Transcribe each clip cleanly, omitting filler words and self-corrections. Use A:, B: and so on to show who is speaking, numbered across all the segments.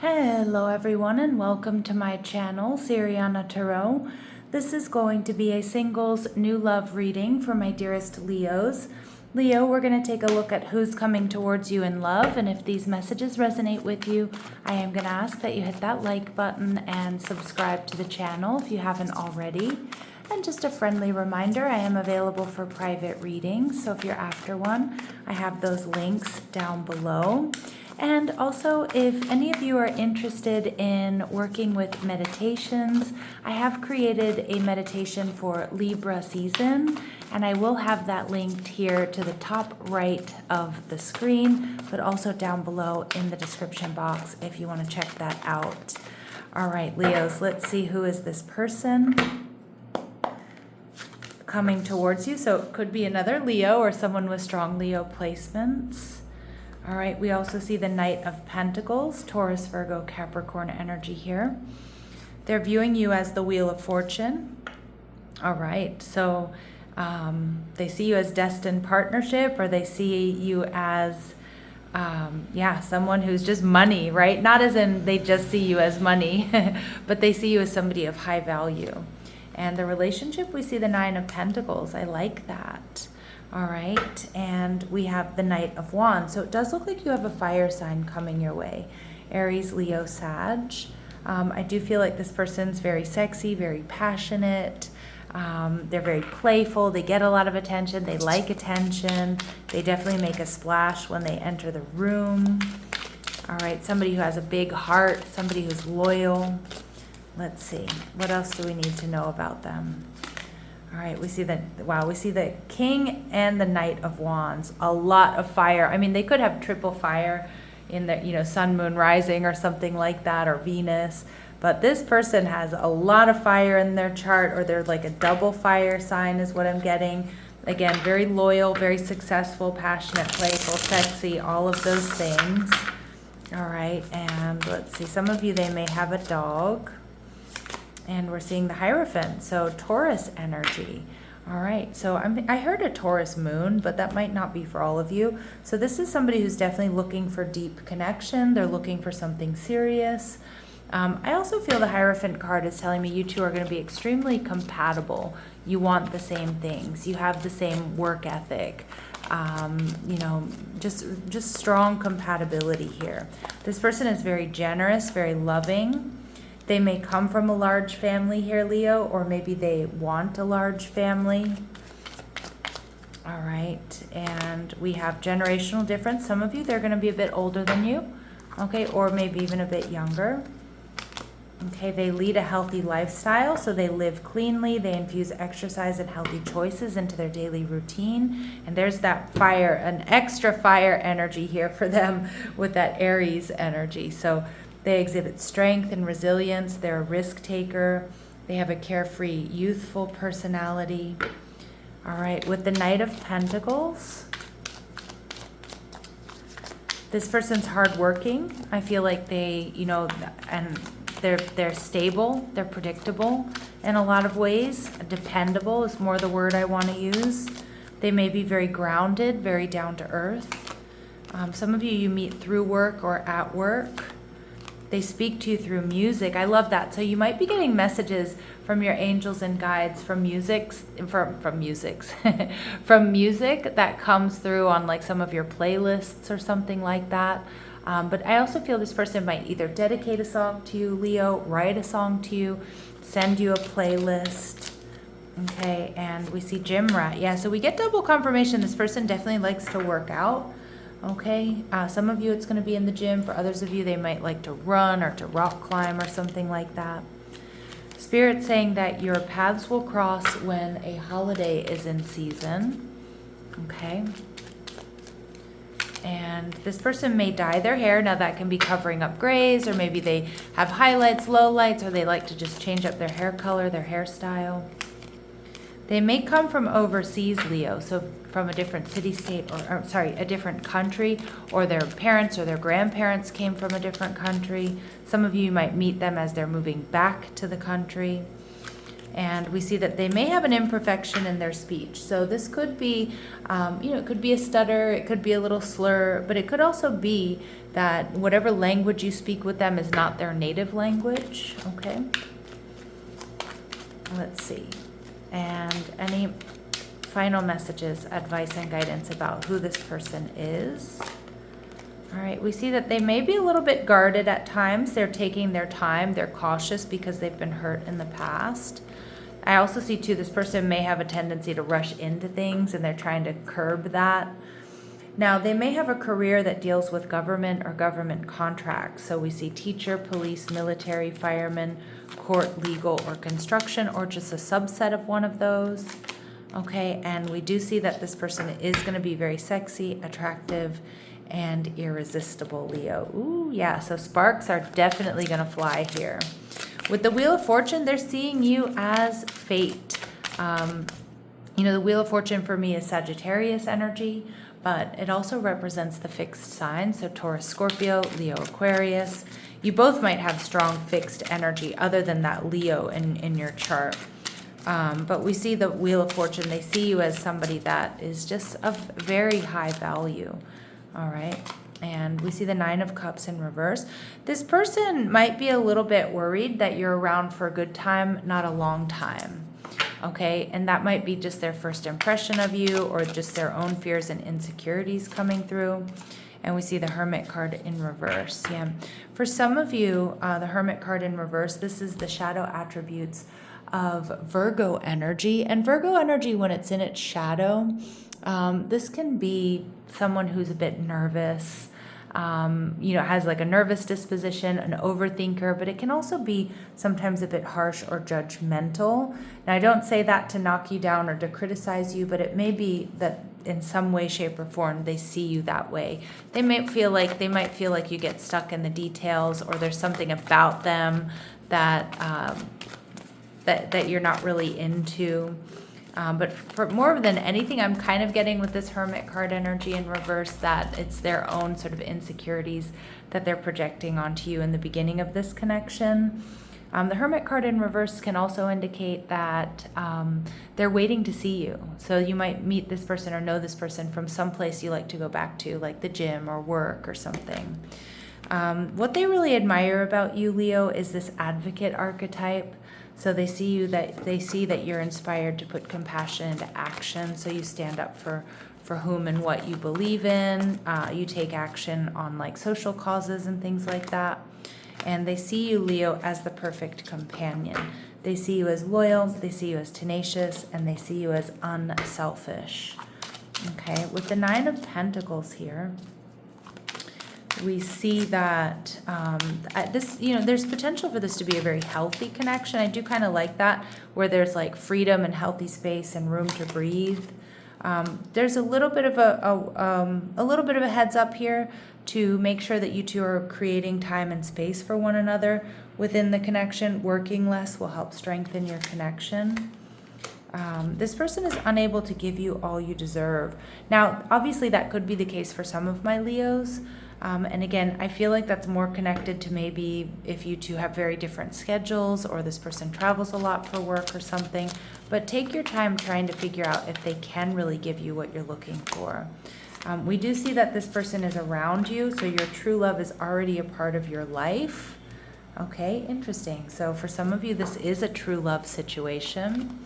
A: Hello everyone and welcome to my channel, Sirianatarot. This is going to be a singles new love reading for my dearest Leos. Leo, we're going to take a look at who's coming towards you in love, and if these messages resonate with you, I am going to ask that you hit that like button and subscribe to the channel if you haven't already. And just a friendly reminder, I am available for private readings, so if you're after one, I have those links down below. And also, if any of you are interested in working with meditations, I have created a meditation for Libra season, and I will have that linked here to the top right of the screen, but also down below in the description box if you want to check that out. All right, Leos, let's see who is this person coming towards you. So it could be another Leo or someone with strong Leo placements. All right, we also see the Knight of Pentacles, Taurus, Virgo, Capricorn energy here. They're viewing you as the Wheel of Fortune. All right, so they see you as destined partnership, or they see you as, someone who's just money, right? Not as in they just see you as money, but they see you as somebody of high value. And the relationship, we see the Nine of Pentacles. I like that. All right, and we have the Knight of Wands. So it does look like you have a fire sign coming your way. Aries, Leo, Sag. I do feel like this person's very sexy, very passionate. They're very playful. They get a lot of attention. They like attention. They definitely make a splash when they enter the room. All right, somebody who has a big heart, somebody who's loyal. Let's see, what else do we need to know about them? All right, we see the King and the Knight of Wands. A lot of fire. I mean, they could have triple fire in their, sun, moon, rising or something like that, or Venus. But this person has a lot of fire in their chart, or they're like a double fire sign is what I'm getting. Again, very loyal, very successful, passionate, playful, sexy, all of those things. All right, and let's see. Some of you, they may have a dog. And we're seeing the Hierophant, so Taurus energy. All right, so I heard a Taurus moon, but that might not be for all of you. So this is somebody who's definitely looking for deep connection. They're looking for something serious. I also feel the Hierophant card is telling me you two are going to be extremely compatible. You want the same things. You have the same work ethic. Just strong compatibility here. This person is very generous, very loving. They may come from a large family here, Leo, or maybe they want a large family. All right, and we have generational difference. Some of you, they're going to be a bit older than you, okay, or maybe even a bit younger. Okay, they lead a healthy lifestyle, so they live cleanly. They infuse exercise and healthy choices into their daily routine. And there's that fire, an extra fire energy here for them with that Aries energy. So they exhibit strength and resilience. They're a risk taker. They have a carefree, youthful personality. All right, with the Knight of Pentacles, this person's hardworking. I feel like they, and they're stable. They're predictable in a lot of ways. Dependable is more the word I want to use. They may be very grounded, very down to earth. Some of you meet through work or at work. They speak to you through music. I love that. So you might be getting messages from your angels and guides from music that comes through on like some of your playlists or something like that. But I also feel this person might either dedicate a song to you, Leo, write a song to you, send you a playlist. Okay, and we see gym rat. Yeah, so we get double confirmation. This person definitely likes to work out. Okay, some of you it's going to be in the gym. For others of you, they might like to run or to rock climb or something like that. Spirit saying that your paths will cross when a holiday is in season. Okay. And this person may dye their hair. Now that can be covering up grays, or maybe they have highlights, lowlights, or they like to just change up their hair color, their hairstyle. They may come from overseas, Leo, so from a different city-state, a different country, or their parents or their grandparents came from a different country. Some of you might meet them as they're moving back to the country. And we see that they may have an imperfection in their speech. So this could be, it could be a stutter, it could be a little slur, but it could also be that whatever language you speak with them is not their native language, okay? Let's see. And any final messages, advice, and guidance about who this person is. All right, we see that they may be a little bit guarded at times. They're taking their time. They're cautious because they've been hurt in the past. I also see, too, this person may have a tendency to rush into things, and they're trying to curb that. Now, they may have a career that deals with government or government contracts. So we see teacher, police, military, fireman, court, legal, or construction, or just a subset of one of those. Okay, and we do see that this person is going to be very sexy, attractive, and irresistible, Leo. Ooh, yeah, so sparks are definitely going to fly here. With the Wheel of Fortune, they're seeing you as fate. The Wheel of Fortune for me is Sagittarius energy, but it also represents the fixed signs. So Taurus, Scorpio, Leo, Aquarius. You both might have strong fixed energy other than that Leo in your chart. But we see the Wheel of Fortune. They see you as somebody that is just of very high value. All right. And we see the Nine of Cups in reverse. This person might be a little bit worried that you're around for a good time, not a long time. Okay. And that might be just their first impression of you, or just their own fears and insecurities coming through. And we see the Hermit card in reverse. Yeah. For some of you, the Hermit card in reverse, this is the shadow attributes of Virgo energy. And Virgo energy, when it's in its shadow, this can be someone who's a bit nervous, has like a nervous disposition, an overthinker, but it can also be sometimes a bit harsh or judgmental. Now, I don't say that to knock you down or to criticize you, but it may be that in some way, shape, or form, they see you that way. They might feel like you get stuck in the details, or there's something about them that you're not really into. But for more than anything, I'm kind of getting with this Hermit card energy in reverse that it's their own sort of insecurities that they're projecting onto you in the beginning of this connection. The Hermit card in reverse can also indicate that they're waiting to see you. So you might meet this person or know this person from some place you like to go back to, like the gym or work or something. What they really admire about you, Leo, is this advocate archetype. So they see that you're inspired to put compassion into action. So you stand up for whom and what you believe in. You take action on like social causes and things like that. And they see you, Leo, as the perfect companion. They see you as loyal, they see you as tenacious, and they see you as unselfish. Okay, with the Nine of Pentacles here, we see that there's potential for this to be a very healthy connection. I do kind of like that, where there's like freedom and healthy space and room to breathe. There's a little bit of a heads up here to make sure that you two are creating time and space for one another within the connection. Working less will help strengthen your connection. This person is unable to give you all you deserve. Now, obviously, that could be the case for some of my Leos. And again, I feel like that's more connected to maybe if you two have very different schedules, or this person travels a lot for work or something. But take your time trying to figure out if they can really give you what you're looking for. We do see that this person is around you, so your true love is already a part of your life. Okay, interesting. So for some of you, this is a true love situation.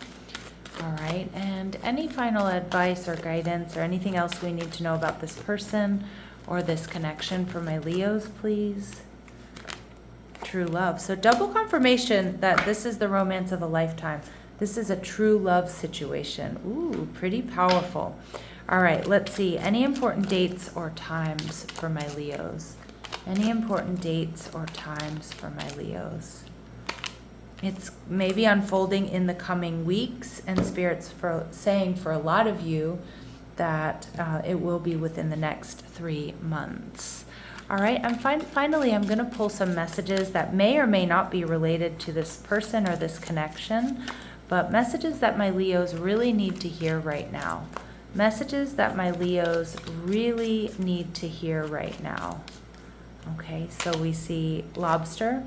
A: All right, and any final advice or guidance or anything else we need to know about this person or this connection for my Leos, please? True love. So double confirmation that this is the romance of a lifetime. This is a true love situation. Ooh, pretty powerful. All right, let's see. Any important dates or times for my Leos? Any important dates or times for my Leos? It's maybe unfolding in the coming weeks, and Spirit's saying for a lot of you that it will be within the next 3 months. All right, finally, I'm going to pull some messages that may or may not be related to this person or this connection, but messages that my Leos really need to hear right now. Messages that my Leos really need to hear right now. Okay, so we see lobster,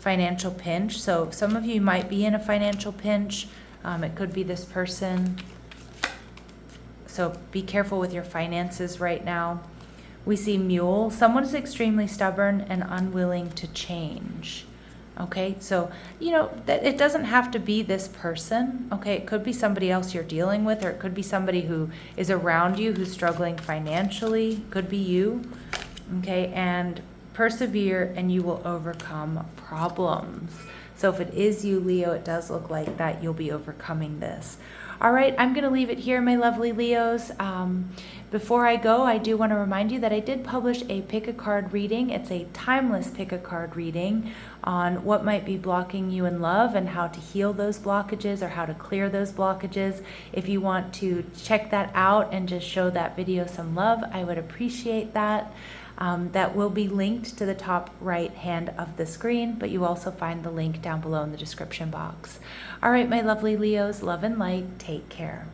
A: financial pinch. So some of you might be in a financial pinch. It could be this person. So be careful with your finances right now. We see mule. Someone is extremely stubborn and unwilling to change. Okay, so, you know, it doesn't have to be this person. Okay, it could be somebody else you're dealing with, or it could be somebody who is around you who's struggling financially. It could be you. Okay, and persevere and you will overcome problems. So if it is you, Leo, it does look like that you'll be overcoming this. All right, I'm going to leave it here, my lovely Leos. Before I go, I do want to remind you that I did publish a pick a card reading. It's a timeless pick a card reading on what might be blocking you in love and how to heal those blockages or how to clear those blockages. If you want to check that out and just show that video some love, I would appreciate that. That will be linked to the top right hand of the screen, but you also find the link down below in the description box. All right, my lovely Leos, love and light, take care.